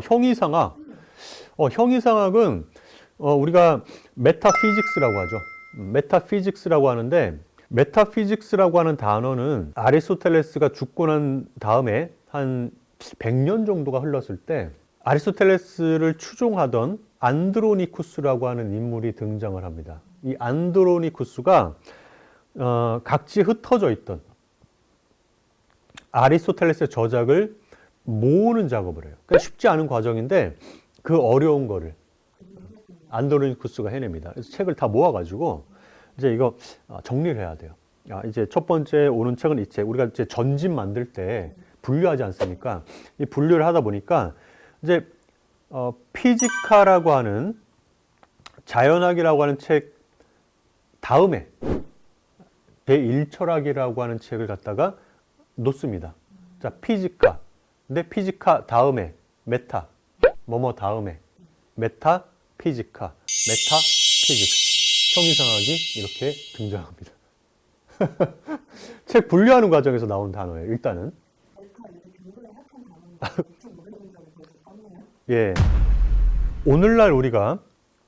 형이상학. 형이상학은 우리가 메타피직스라고 하죠. 메타피직스라고 하는데, 메타피직스라고 하는 단어는 아리스토텔레스가 죽고 난 다음에 한 100년 정도가 흘렀을 때 아리스토텔레스를 추종하던 안드로니쿠스라고 하는 인물이 등장을 합니다. 이 안드로니쿠스가 각지에 흩어져 있던 아리스토텔레스의 저작을 모으는 작업을 해요. 그러니까 쉽지 않은 과정인데 그 어려운 거를 안드로니쿠스가 해냅니다. 그래서 책을 다 모아가지고 이제 이거 정리를 해야 돼요. 이제 첫 번째 오는 책은 이 책. 우리가 이제 전집 만들 때 분류하지 않습니까? 이 분류를 하다 보니까 이제 피지카라고 하는 자연학이라고 하는 책 다음에 제1철학이라고 하는 책을 갖다가 놓습니다. 자, 피지카. 근데 피지카 다음에 메타. 뭐뭐 다음에 메타 피지카. 메타 피직스. 형이상학이 이렇게 등장합니다. 책 분류하는 과정에서 나온 단어예요. 일단은. 예. 오늘날 우리가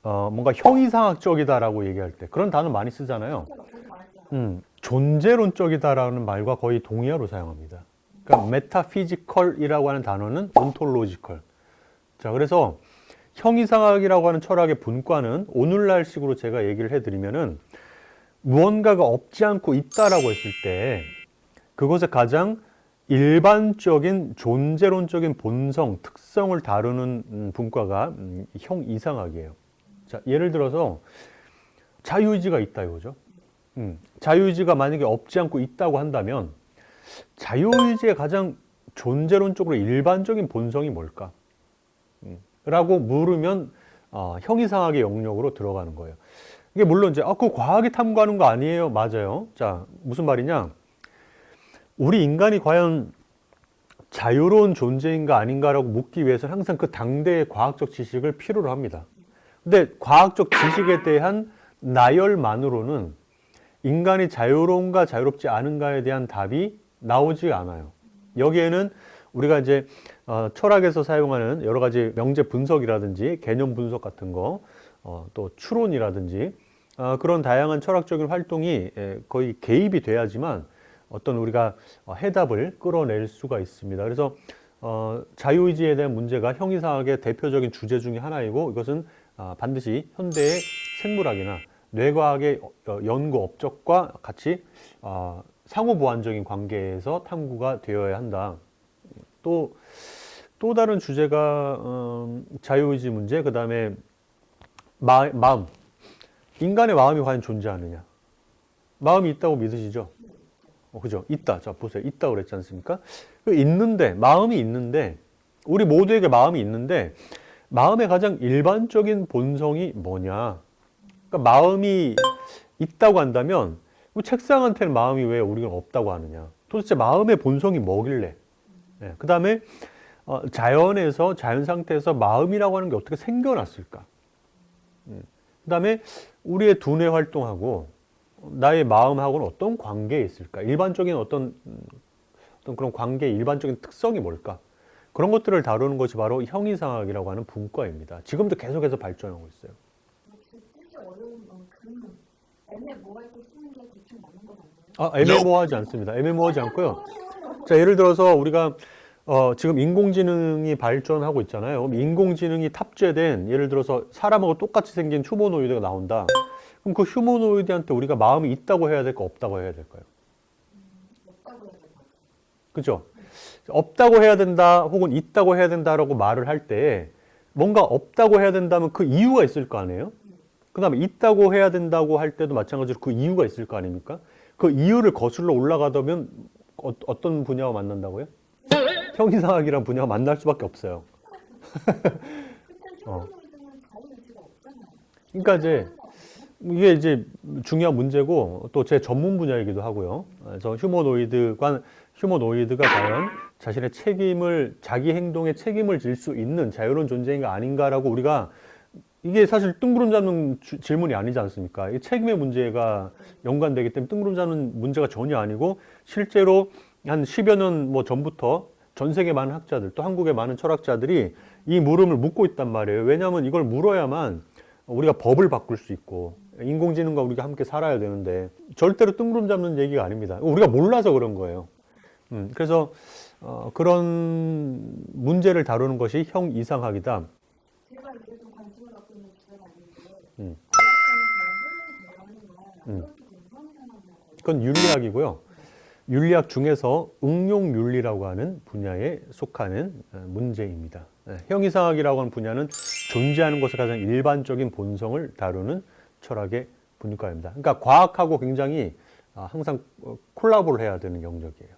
뭔가 형이상학적이다라고 얘기할 때 그런 단어 많이 쓰잖아요. 존재론적이다라는 말과 거의 동의어로 사용합니다. 그러니까 메타피지컬이라고 하는 단어는 온톨로지컬. 자, 그래서 형이상학이라고 하는 철학의 분과는 오늘날 식으로 제가 얘기를 해드리면은 무언가가 없지 않고 있다라고 했을 때 그것의 가장 일반적인 존재론적인 본성, 특성을 다루는 분과가 형이상학이에요. 자, 예를 들어서 자유의지가 있다 이거죠. 자유의지가 만약에 없지 않고 있다고 한다면 자유의지의 가장 존재론적으로 일반적인 본성이 뭘까? 라고 물으면 형이상학의 영역으로 들어가는 거예요. 이게 물론 이제 그거 과학이 탐구하는 거 아니에요? 맞아요. 자, 무슨 말이냐? 우리 인간이 과연 자유로운 존재인가 아닌가라고 묻기 위해서는 항상 그 당대의 과학적 지식을 필요로 합니다. 근데 과학적 지식에 대한 나열만으로는 인간이 자유로운가 자유롭지 않은가에 대한 답이 나오지 않아요. 여기에는 우리가 이제 철학에서 사용하는 여러 가지 명제 분석이라든지 개념 분석 같은 거, 또 추론이라든지 그런 다양한 철학적인 활동이 거의 개입이 돼야지만 어떤 우리가 해답을 끌어낼 수가 있습니다. 그래서 자유의지에 대한 문제가 형이상학의 대표적인 주제 중에 하나이고 이것은 반드시 현대의 생물학이나 뇌과학의 연구 업적과 같이 상호보완적인 관계에서 탐구가 되어야 한다. 또 다른 주제가 자유의지 문제, 그 다음에 마음. 인간의 마음이 과연 존재하느냐. 마음이 있다고 믿으시죠? 그죠? 있다. 자, 보세요. 있다고 그랬지 않습니까? 마음이 있는데, 우리 모두에게 마음이 있는데, 마음의 가장 일반적인 본성이 뭐냐? 그러니까 마음이 있다고 한다면, 책상한테는 마음이 왜 우리가 없다고 하느냐? 도대체 마음의 본성이 뭐길래? 네. 그 다음에, 자연 상태에서 마음이라고 하는 게 어떻게 생겨났을까? 그 다음에, 우리의 두뇌 활동하고, 나의 마음하고는 어떤 관계에 있을까? 일반적인 어떤 그런 관계의 일반적인 특성이 뭘까? 그런 것들을 다루는 것이 바로 형이상학이라고 하는 분과입니다. 지금도 계속해서 발전하고 있어요. 애매모호하지 않습니다. 애매모호하지 않고요. 자, 예를 들어서 우리가 지금 인공지능이 발전하고 있잖아요. 인공지능이 탑재된 예를 들어서 사람하고 똑같이 생긴 휴머노이드가 나온다. 그럼 그 휴머노이드한테 우리가 마음이 있다고 해야 될까, 없다고 해야 될까요? 그죠? 없다고 해야 된다, 혹은 있다고 해야 된다라고 말을 할 때 뭔가 없다고 해야 된다면 그 이유가 있을 거 아니에요? 그 다음에 있다고 해야 된다고 할 때도 마찬가지로 그 이유가 있을 거 아닙니까? 그 이유를 거슬러 올라가다면 어떤 분야와 만난다고요? 형이상학이란 분야와 만날 수밖에 없어요. 그러니까 이게 이제 중요한 문제고 또 제 전문 분야이기도 하고요. 그래서 휴머노이드가 과연 자신의 자기 행동에 책임을 질 수 있는 자유로운 존재인가 아닌가라고 우리가 이게 사실 뜬구름 잡는 질문이 아니지 않습니까? 이 책임의 문제가 연관되기 때문에 뜬구름 잡는 문제가 전혀 아니고 실제로 한 10여 년 전부터 전 세계 많은 학자들 또 한국의 많은 철학자들이 이 물음을 묻고 있단 말이에요. 왜냐하면 이걸 물어야만 우리가 법을 바꿀 수 있고 인공지능과 우리가 함께 살아야 되는데 절대로 뜬구름 잡는 얘기가 아닙니다. 우리가 몰라서 그런 거예요. 그래서 그런 문제를 다루는 것이 형이상학이다. 제가 이제 좀 관심을 갖고 있는 주제가 아닌데 음. 음. 그건 윤리학이고요. 윤리학 중에서 응용윤리라고 하는 분야에 속하는 문제입니다. 형이상학이라고 하는 분야는 존재하는 것의 가장 일반적인 본성을 다루는 철학의 분과입니다. 그러니까 과학하고 굉장히 항상 콜라보를 해야 되는 영역이에요.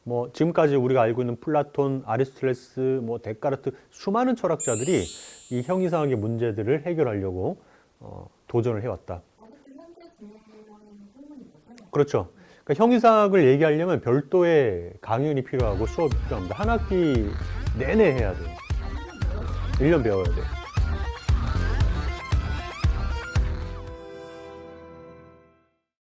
뭐 지금까지 우리가 알고 있는 플라톤, 아리스토텔레스, 뭐 데카르트 수많은 철학자들이 이 형이상학의 문제들을 해결하려고 도전을 해왔다. 그렇죠. 그러니까 형이상학을 얘기하려면 별도의 강연이 필요하고 수업이 필요합니다. 한 학기 내내 해야 돼요. 1년 배워야 돼요.